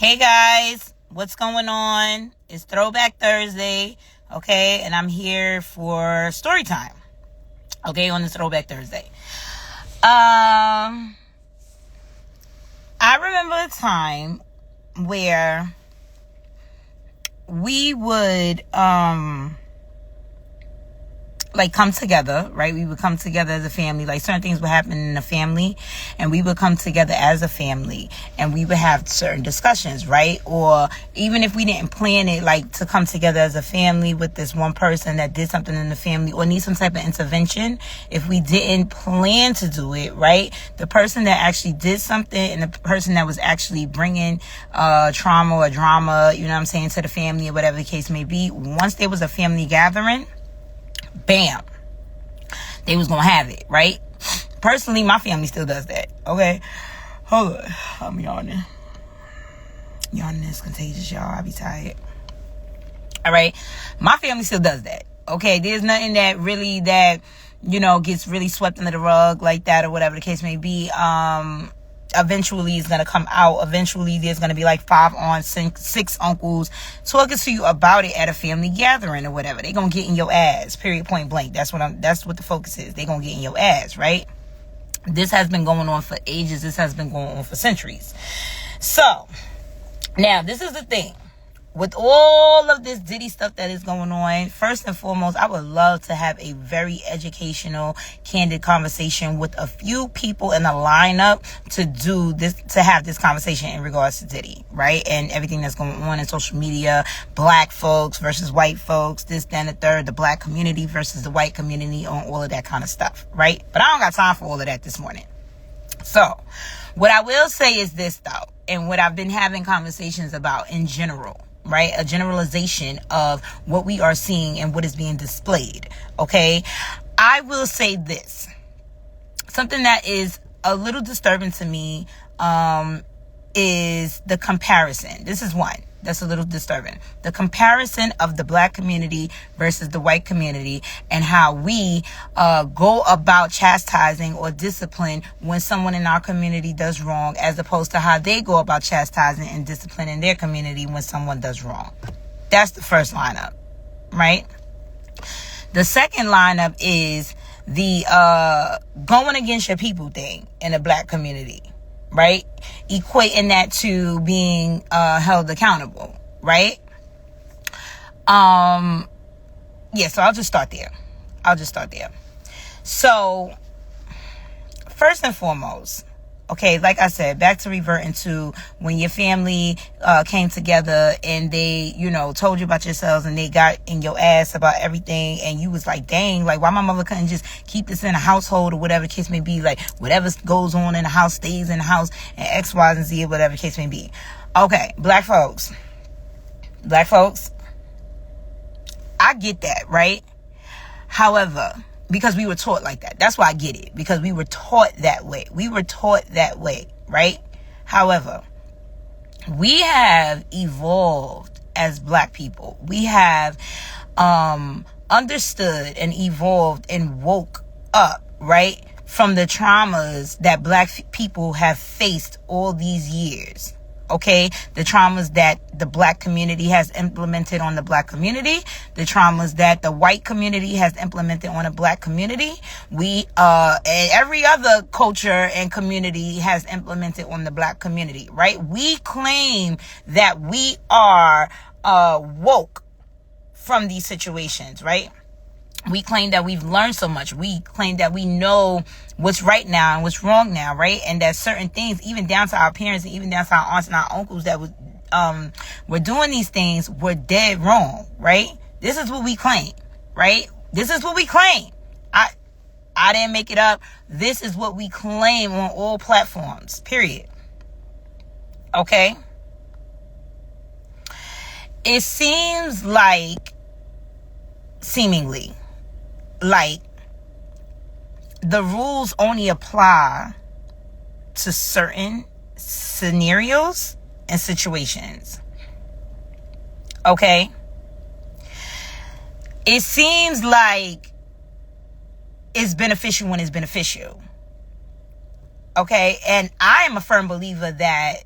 Hey guys, what's going on? It's Throwback Thursday, okay? And I'm here for story time, okay, on this Throwback Thursday. I remember a time where we would come together, right? We would come together as a family. Like, certain things would happen in the family, and we would come together as a family, and we would have certain discussions, right? Or even if we didn't plan it, like, to come together as a family with this one person that did something in the family or need some type of intervention, if we didn't plan to do it, right? The person that actually did something and the person that was actually bringing trauma or drama, you know what I'm saying, to the family or whatever the case may be, once there was a family gathering, bam, they was gonna have it, right? Personally, my family still does that, okay? Hold on, I'm yawning. Yawning is contagious, y'all. I be tired. All right, my family still does that, okay? There's nothing that really gets really swept under the rug like that or whatever the case may be. Eventually it's gonna come out. Eventually there's gonna be like 5 aunts, 6 uncles talking to you about it at a family gathering or whatever. They gonna get in your ass, period, point blank. That's what the focus is. They gonna get in your ass, right? This has been going on for ages. This has been going on for centuries. So now this is the thing. With all of this Diddy stuff that is going on, first and foremost, I would love to have a very educational, candid conversation with a few people in the lineup to have this conversation in regards to Diddy, right? And everything that's going on in social media, black folks versus white folks, this, then, the third, the black community versus the white community, on all of that kind of stuff, right? But I don't got time for all of that this morning. So what I will say is this, though, and what I've been having conversations about in general, right? A generalization of what we are seeing and what is being displayed. Okay. I will say this. Something that is a little disturbing to me, is the comparison. This is one that's a little disturbing. The comparison of the black community versus the white community, and how we go about chastising or discipline when someone in our community does wrong, as opposed to how they go about chastising and disciplining their community when someone does wrong. That's the first lineup, right? The second lineup is the going against your people thing in the black community, right? Equating that to being held accountable, right? Yeah, so I'll just start there. So, first and foremost, okay, like I said, back to reverting to when your family came together and they, told you about yourselves, and they got in your ass about everything, and you was like, dang, like, why my mother couldn't just keep this in the household, or whatever the case may be, like, whatever goes on in the house stays in the house, and X, Y, and Z, or whatever the case may be. Okay, black folks, I get that, right? However, because we were taught like that. That's why I get it. Because we were taught that way. Right? However, we have evolved as black people. We have understood and evolved and woke up, right, from the traumas that black people have faced all these years. Okay, the traumas that the black community has implemented on the black community, the traumas that the white community has implemented on the black community, and every other culture and community has implemented on the black community, right? We claim that we are woke from these situations, right? We claim that we've learned so much. We claim that we know what's right now and what's wrong now, right? And that certain things, even down to our parents and even down to our aunts and our uncles that were doing these things, were dead wrong, right? This is what we claim, right? This is what we claim. I didn't make it up. This is what we claim on all platforms, period. Okay? It seems seemingly like the rules only apply to certain scenarios and situations. Okay? It seems like it's beneficial when it's beneficial. Okay? And I am a firm believer that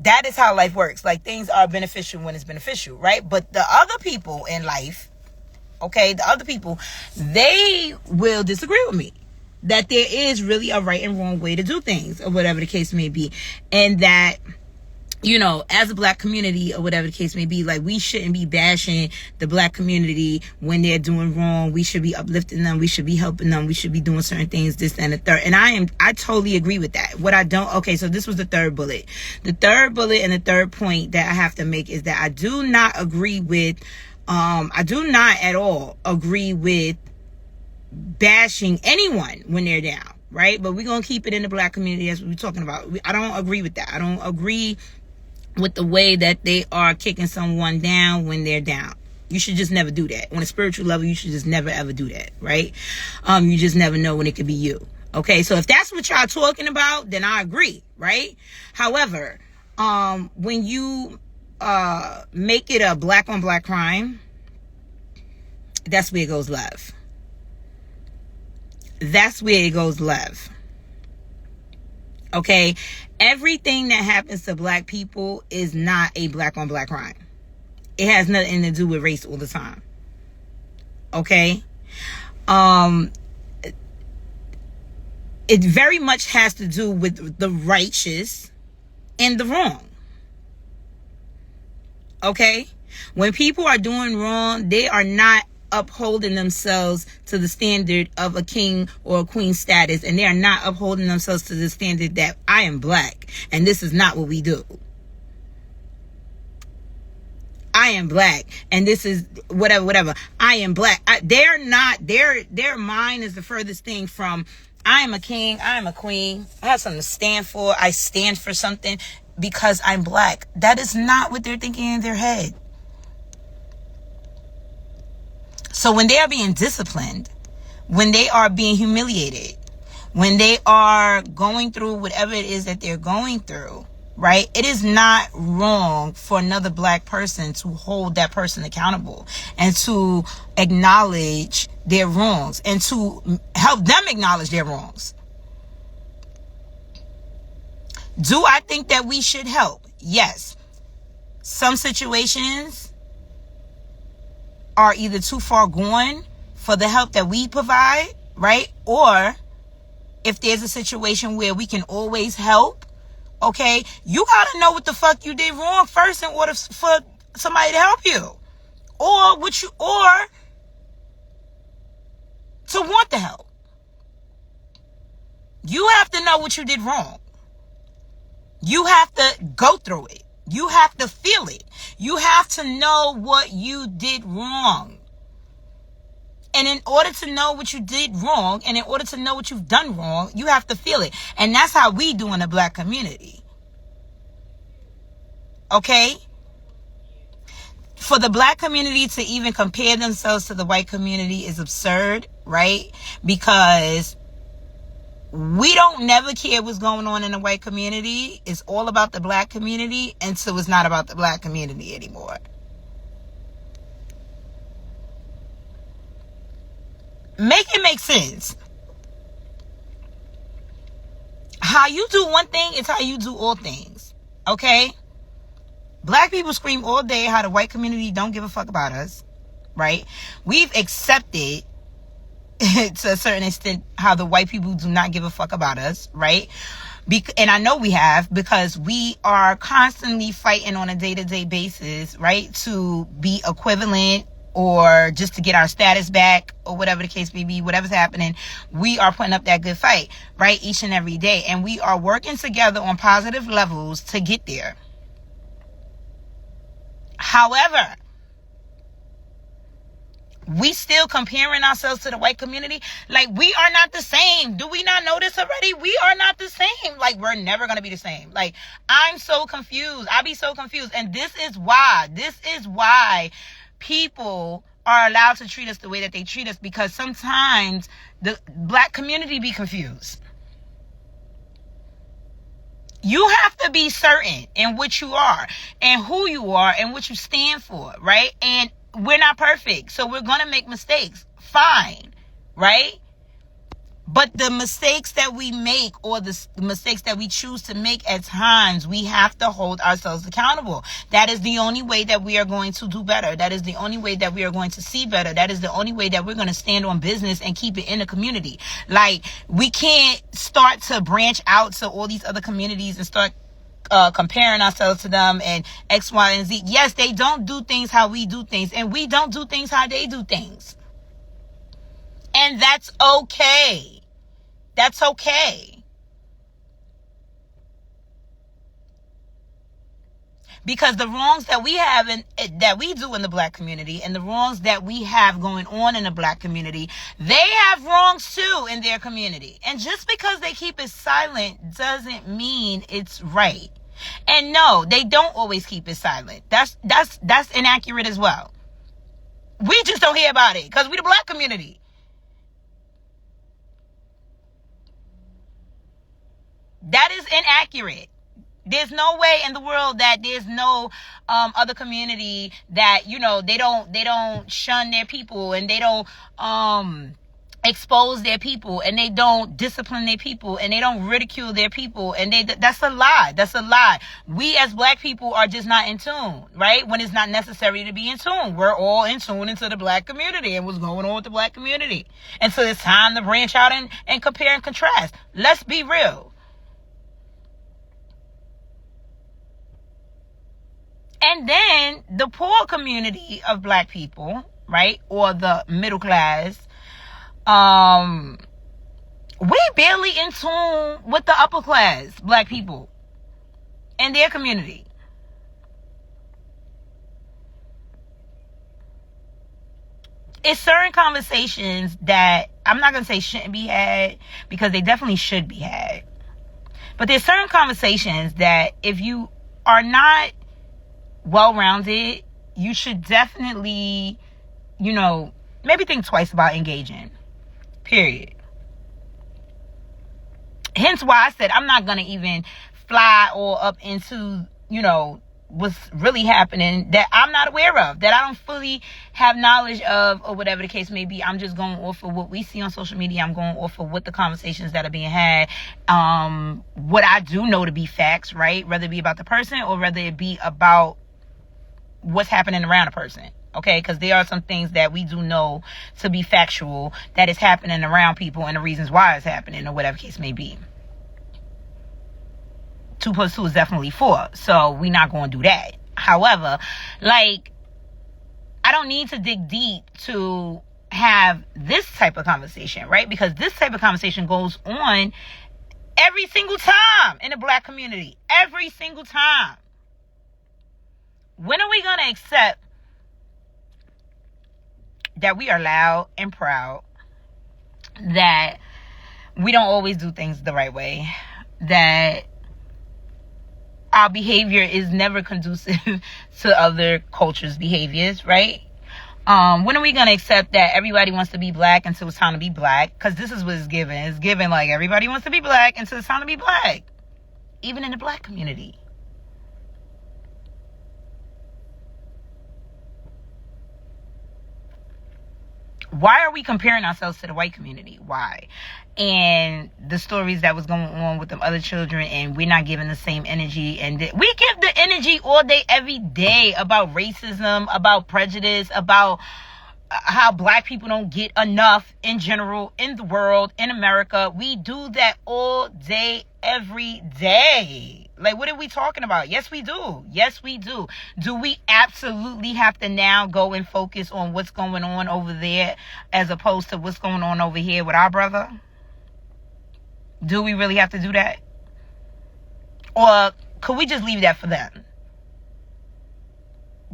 that is how life works. Like, things are beneficial when it's beneficial, right? But the other people in life, okay, the other people, they will disagree with me that there is really a right and wrong way to do things, or whatever the case may be. And that, you know, as a black community, or whatever the case may be, like, we shouldn't be bashing the black community when they're doing wrong. We should be uplifting them. We should be helping them. We should be doing certain things, this and the third. And I totally agree with that. What I don't, okay, so this was the third bullet. The third bullet and the third point that I have to make is that I do not agree with, I do not at all agree with bashing anyone when they're down, right? But we're going to keep it in the black community as we're talking about. I don't agree with that. I don't agree with the way that they are kicking someone down when they're down. You should just never do that. On a spiritual level, you should just never ever do that, right? You just never know when it could be you. Okay, so if that's what y'all talking about, then I agree, right? However, when you make it a black on black crime, that's where it goes left. That's where it goes left. Okay, everything that happens to black people is not a black on black crime. It has nothing to do with race all the time. Okay, it very much has to do with the righteous and the wrong. Okay, when people are doing wrong, they are not upholding themselves to the standard of a king or a queen status, and they are not upholding themselves to the standard that I am black and this is not what we do. I am black and this is whatever. I am black. They're not, their mind is the furthest thing from I am a king, I am a queen, I have something to stand for, I stand for something because I'm black. That is not what they're thinking in their head. So when they are being disciplined, when they are being humiliated, when they are going through whatever it is that they're going through, right? It is not wrong for another black person to hold that person accountable and to acknowledge their wrongs and to help them acknowledge their wrongs. Do I think that we should help? Yes. Some situations are either too far gone for the help that we provide, right? Or if there's a situation where we can always help, okay, you gotta know what the fuck you did wrong first in order for somebody to help you, or to want the help. You have to know what you did wrong. You have to go through it. You have to feel it. You have to know what you did wrong. And in order to know what you did wrong, and in order to know what you've done wrong, you have to feel it. And that's how we do in the black community. Okay? For the black community to even compare themselves to the white community is absurd, right? Because we don't never care what's going on in the white community. It's all about the black community until it's not about the black community anymore. Make it make sense. How you do one thing is how you do all things. Okay? Black people scream all day how the white community don't give a fuck about us. Right? We've accepted to a certain extent how the white people do not give a fuck about us, right? And I know we have, because we are constantly fighting on a day-to-day basis, right, to be equivalent or just to get our status back or whatever the case may be, whatever's happening. We are putting up that good fight, right, each and every day, and we are working together on positive levels to get there. However, we still comparing ourselves to the white community. Like, we are not the same. Do we not know this already? We are not the same. Like, we're never going to be the same. Like, I'm so confused. I be so confused. And this is why people are allowed to treat us the way that they treat us, because sometimes the black community be confused. You have to be certain in what you are and who you are and what you stand for, right? And we're not perfect, so we're going to make mistakes. Fine, right? But the mistakes that we make, or the mistakes that we choose to make at times, we have to hold ourselves accountable. That is the only way that we are going to do better. That is the only way that we are going to see better. That is the only way that we're going to stand on business and keep it in the community. Like, we can't start to branch out to all these other communities and start comparing ourselves to them and X, Y, and Z. Yes, they don't do things how we do things, and we don't do things how they do things. And that's okay. That's okay. Because the wrongs that we have that we do in the black community, and the wrongs that we have going on in the black community, they have wrongs too in their community. And just because they keep it silent doesn't mean it's right. And no, they don't always keep it silent. That's inaccurate as well. We just don't hear about it because we the black community. That is inaccurate. There's no way in the world that there's no other community that, you know, they don't shun their people, and they don't expose their people, and they don't discipline their people, and they don't ridicule their people, and that's a lie. That's a lie. We as black people are just not in tune, right? When it's not necessary to be in tune. We're all in tune into the black community and what's going on with the black community. And so it's time to branch out and compare and contrast. Let's be real. And then the poor community of black people, right, or the middle class, we barely in tune with the upper class black people and their community. It's certain conversations that I'm not going to say shouldn't be had, because they definitely should be had. But there's certain conversations that if you are not well-rounded, you should definitely, you know, maybe think twice about engaging. Period. Hence why I said I'm not going to even fly all up into, you know, what's really happening that I'm not aware of, that I don't fully have knowledge of, or whatever the case may be. I'm just going off of what we see on social media. I'm going off of what the conversations that are being had, what I do know to be facts, right? Whether it be about the person or whether it be about what's happening around a person, okay? Because there are some things that we do know to be factual that is happening around people, and the reasons why it's happening, or whatever case may be. 2 plus 2 is definitely 4, so we're not going to do that. However, like, I don't need to dig deep to have this type of conversation, right? Because this type of conversation goes on every single time in the black community. Every single time. When are we going to accept that we are loud and proud, that we don't always do things the right way, that our behavior is never conducive to other cultures' behaviors, right? When are we going to accept that everybody wants to be black until it's time to be black? Because this is what it's given. It's given like everybody wants to be black until it's time to be black. Even in the black community. Why are we comparing ourselves to the white community? Why? And the stories that was going on with them other children, and we're not giving the same energy. And we give the energy all day, every day, about racism, about prejudice, about how black people don't get enough in general, in the world, in America. We do that all day, every day. Like, what are we talking about? Yes, we do. Yes, we do. Do we absolutely have to now go and focus on what's going on over there as opposed to what's going on over here with our brother? Do we really have to do that? Or could we just leave that for them?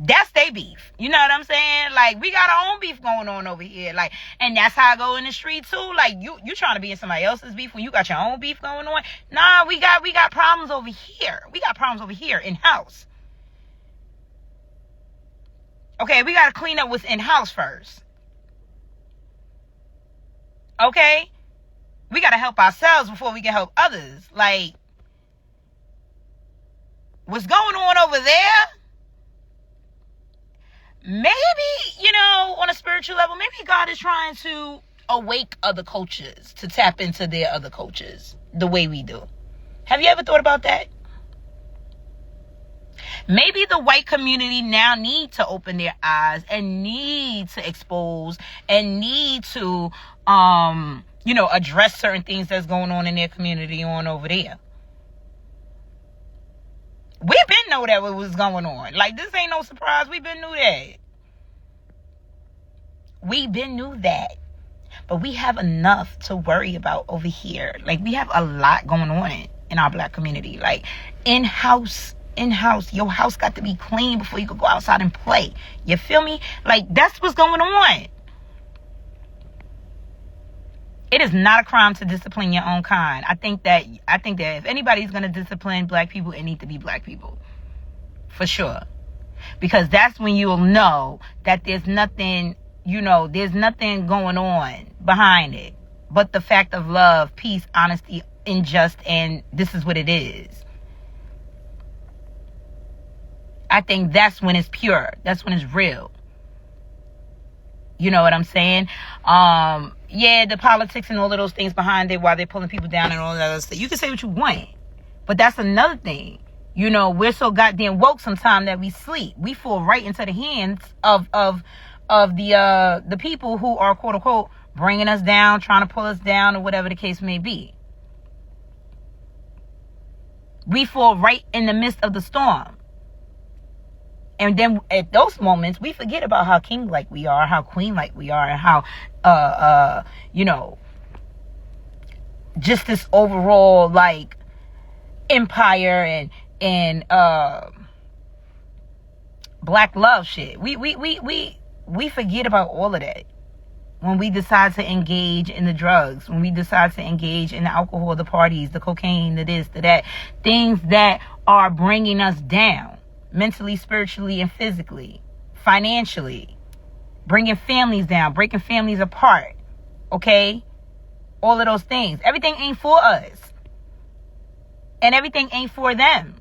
That's their beef. You know what I'm saying? Like, we got our own beef going on over here. Like, and that's how I go in the street too. Like, you trying to be in somebody else's beef when you got your own beef going on? Nah, we got problems over here. We got problems over here in house. Okay, we got to clean up what's in house first. Okay? We got to help ourselves before we can help others. Like, what's going on over there? Maybe, you know, on a spiritual level, maybe God is trying to awake other cultures to tap into their other cultures the way we do. Have you ever thought about that? Maybe the white community now need to open their eyes and need to expose and need to, address certain things that's going on in their community on over there. We been know that what was going on. Like, this ain't no surprise. We been knew that. We been knew that. But we have enough to worry about over here. Like, we have a lot going on in our black community. Like, in-house, your house got to be clean before you could go outside and play. You feel me? Like, that's what's going on. It is not a crime to discipline your own kind. I think that if anybody's going to discipline black people, it needs to be black people. For sure. Because that's when you'll know that there's nothing going on behind it. But the fact of love, peace, honesty, injust, and this is what it is. I think that's when it's pure. That's when it's real. You know what I'm saying? Yeah, the politics and all of those things behind it while they're pulling people down and all that other stuff. You can say what you want. But that's another thing. We're so goddamn woke sometimes that we sleep. We fall right into the hands of the people who are, quote unquote, bringing us down, trying to pull us down, or whatever the case may be. We fall right in the midst of the storm. And then at those moments, we forget about how king-like we are, how queen-like we are, and how, just this overall, like, empire and black love shit. We forget about all of that when we decide to engage in the drugs, when we decide to engage in the alcohol, the parties, the cocaine, the this, the that, things that are bringing us down. Mentally, spiritually, and physically, financially, bringing families down, breaking families apart, okay? All of those things. Everything ain't for us. And everything ain't for them.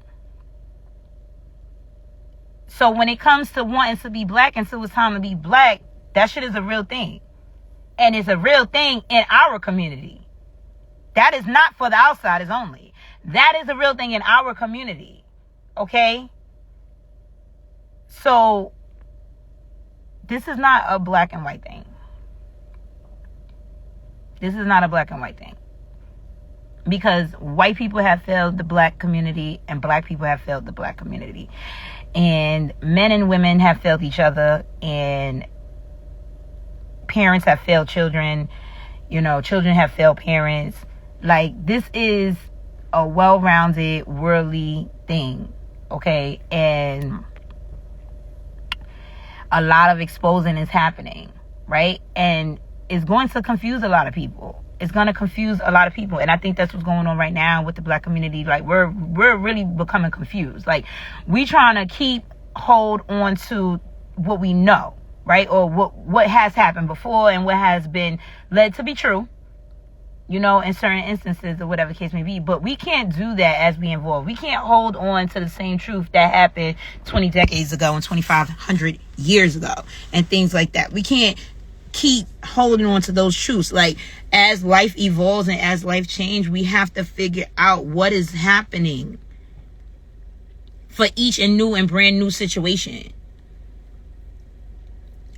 So when it comes to wanting to be black until it's time to be black, that shit is a real thing. And it's a real thing in our community. That is not for the outsiders only. That is a real thing in our community, okay? So, this is not a black and white thing. This is not a black and white thing. Because white people have failed the black community and black people have failed the black community. And men and women have failed each other. And parents have failed children. Children have failed parents. Like, this is a well-rounded, worldly thing. Okay? And a lot of exposing is happening, right? And it's going to confuse a lot of people. It's going to confuse a lot of people. And I think that's what's going on right now with the black community. Like, we're really becoming confused. Like, we trying to keep hold on to what we know, right? Or what has happened before and what has been led to be true, in certain instances or whatever the case may be. But we can't do that as we evolve. We can't hold on to the same truth that happened 20 decades ago and 2,500 years ago and things like that. We can't keep holding on to those truths. Like, as life evolves and as life changes, we have to figure out what is happening for each and new and brand new situation.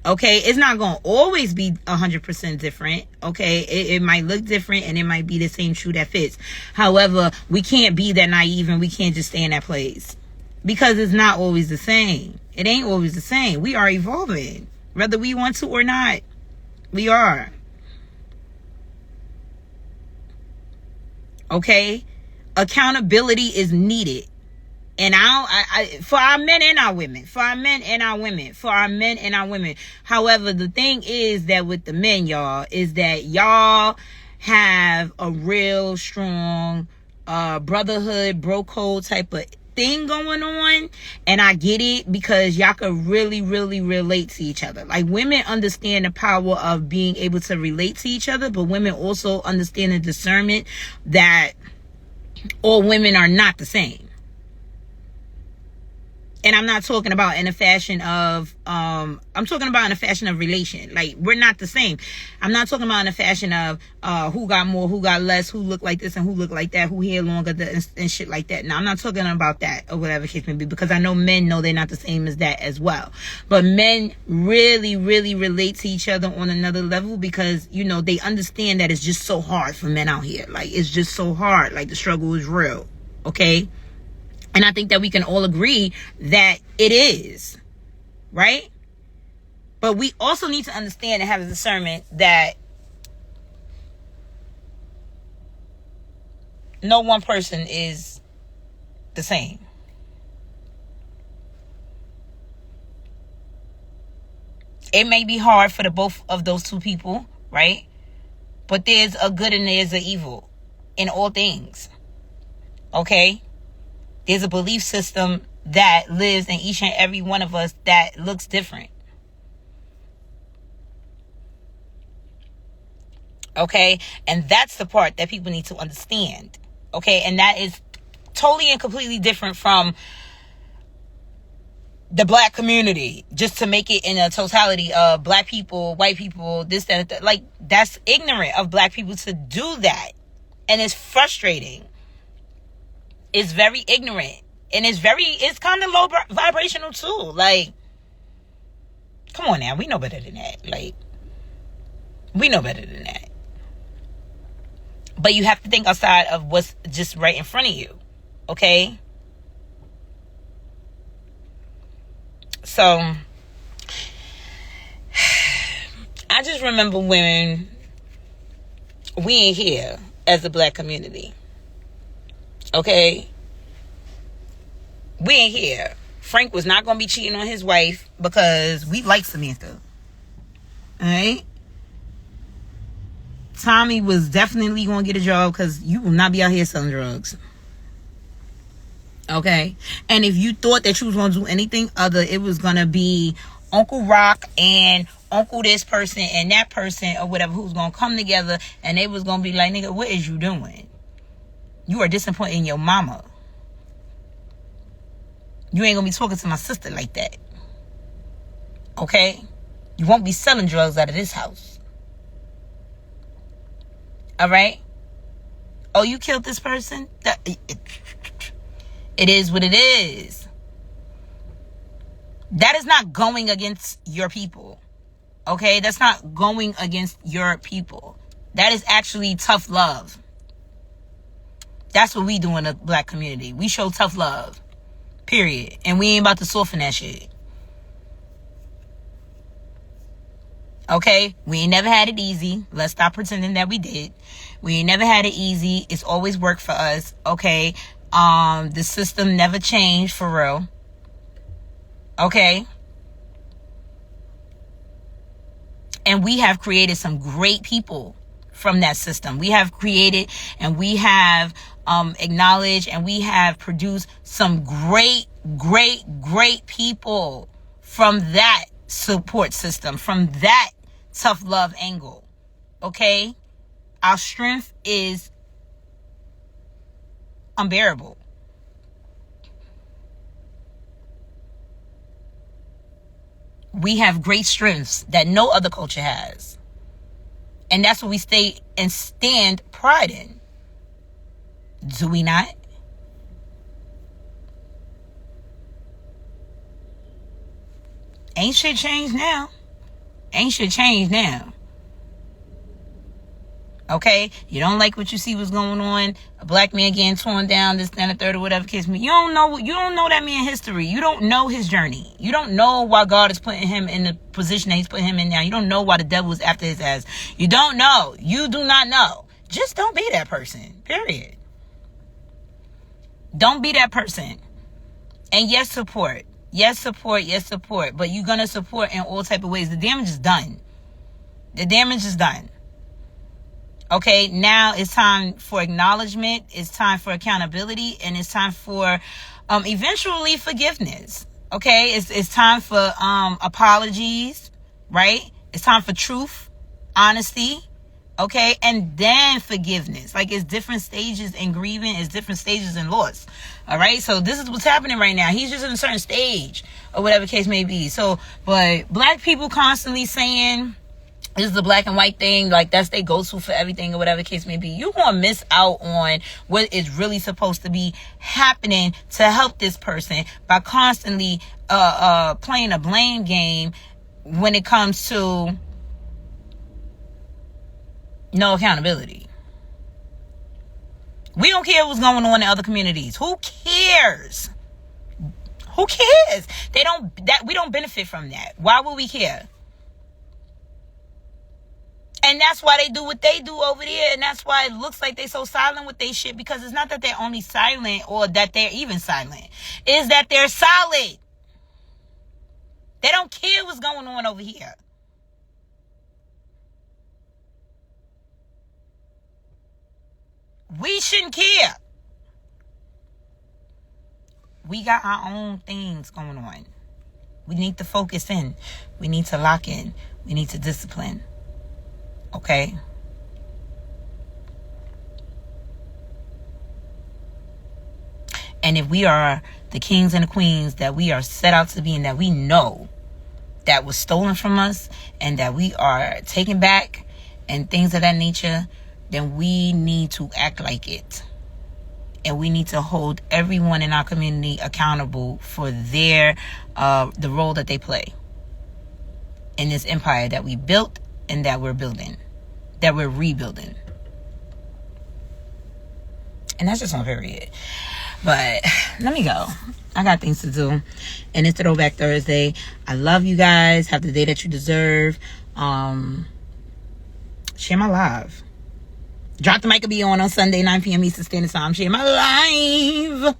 Okay, it's not going to always be 100% different. Okay, it might look different and it might be the same shoe that fits. However, we can't be that naive and we can't just stay in that place. Because it's not always the same. It ain't always the same. We are evolving. Whether we want to or not, we are. Okay? Accountability is needed. And for our men and our women. However, the thing is that with the men, y'all, is that y'all have a real strong brotherhood, bro code type of thing going on. And I get it because y'all can really, really relate to each other. Like, women understand the power of being able to relate to each other, but women also understand the discernment that all women are not the same. And I'm not talking about in a fashion of, I'm talking about in a fashion of relation. Like, we're not the same. I'm not talking about in a fashion of who got more, who got less, who looked like this and who looked like that, who hair longer and shit like that. Now, I'm not talking about that or whatever case may be, because I know men know they're not the same as that as well. But men really, really relate to each other on another level because, you know, they understand that it's just so hard for men out here. Like, it's just so hard. Like, the struggle is real. Okay? And I think that we can all agree that it is, right? But we also need to understand and have a discernment that no one person is the same. It may be hard for the both of those two people, right? But there's a good and there's an evil in all things, okay? There's a belief system that lives in each and every one of us that looks different. Okay? And that's the part that people need to understand. Okay? And that is totally and completely different from the black community. Just to make it in a totality of black people, white people, this, that. Like, that's ignorant of black people to do that. And it's frustrating. It's very ignorant. And it's kind of low vibrational too. Like, come on now. We know better than that. Like, we know better than that. But you have to think outside of what's just right in front of you. Okay? So, I just remember when we ain't here as a black community. Okay? We ain't here. Frank was not going to be cheating on his wife because we like Samantha. Alright? Tommy was definitely going to get a job because you will not be out here selling drugs. Okay? And if you thought that you was going to do anything other, it was going to be Uncle Rock and Uncle this person and that person or whatever who's going to come together and they was going to be like, nigga, what is you doing? You are disappointing your mama. You ain't gonna be talking to my sister like that. Okay? You won't be selling drugs out of this house. Alright? Oh, you killed this person? It is what it is. That is not going against your people. Okay? That's not going against your people. That is actually tough love. That's what we do in the black community. We show tough love. Period. And we ain't about to soften that shit. Okay? We ain't never had it easy. Let's stop pretending that we did. We ain't never had it easy. It's always worked for us. Okay? The system never changed for real. Okay? And we have created some great people from that system. We have created and we have acknowledged and we have produced some great people from that support system, from that tough love angle. Okay? Our strength is unbearable. We have great strengths that no other culture has. And that's what we stay and stand pride in. Do we not? Ain't shit changed now. Ain't shit changed now. Okay? You don't like what you see what's going on. A black man getting torn down, this, that, and the third, or whatever kiss me. You don't know that man's history. You don't know his journey. You don't know why God is putting him in the position that he's putting him in now. You don't know why the devil is after his ass. You don't know. You do not know. Just don't be that person. Period. Don't be that person. And yes, support. Yes, support. Yes, support. But you're going to support in all type of ways. The damage is done. The damage is done. Okay, now it's time for acknowledgement. It's time for accountability. And it's time for eventually forgiveness. Okay, it's time for apologies. Right? It's time for truth, honesty. Okay, and then forgiveness. Like, it's different stages in grieving, it's different stages in loss. All right, so this is what's happening right now. He's just in a certain stage, or whatever case may be. So, but black people constantly saying this is the black and white thing, like that's their go-to for everything, or whatever the case may be. You're gonna miss out on what is really supposed to be happening to help this person by constantly playing a blame game when it comes to no accountability. We don't care what's going on in other communities. Who cares? Who cares? We don't benefit from that. Why would we care? And that's why they do what they do over there. And that's why it looks like they so silent with they shit. Because it's not that they're only silent or that they're even silent. It's that they're solid. They don't care what's going on over here. We shouldn't care. We got our own things going on. We need to focus in. We need to lock in. We need to discipline. Okay? And if we are the kings and the queens that we are set out to be, and that we know that was stolen from us and that we are taking back and things of that nature, then we need to act like it. And we need to hold everyone in our community accountable for their the role that they play in this empire that we built and that we're building, that we're rebuilding. And that's just on period. But let me go. I got things to do. And it's Throwback Thursday. I love you guys. Have the day that you deserve. Share my live. Drop the Mic will be on Sunday, 9 p.m. Eastern Standard Time. Share my live.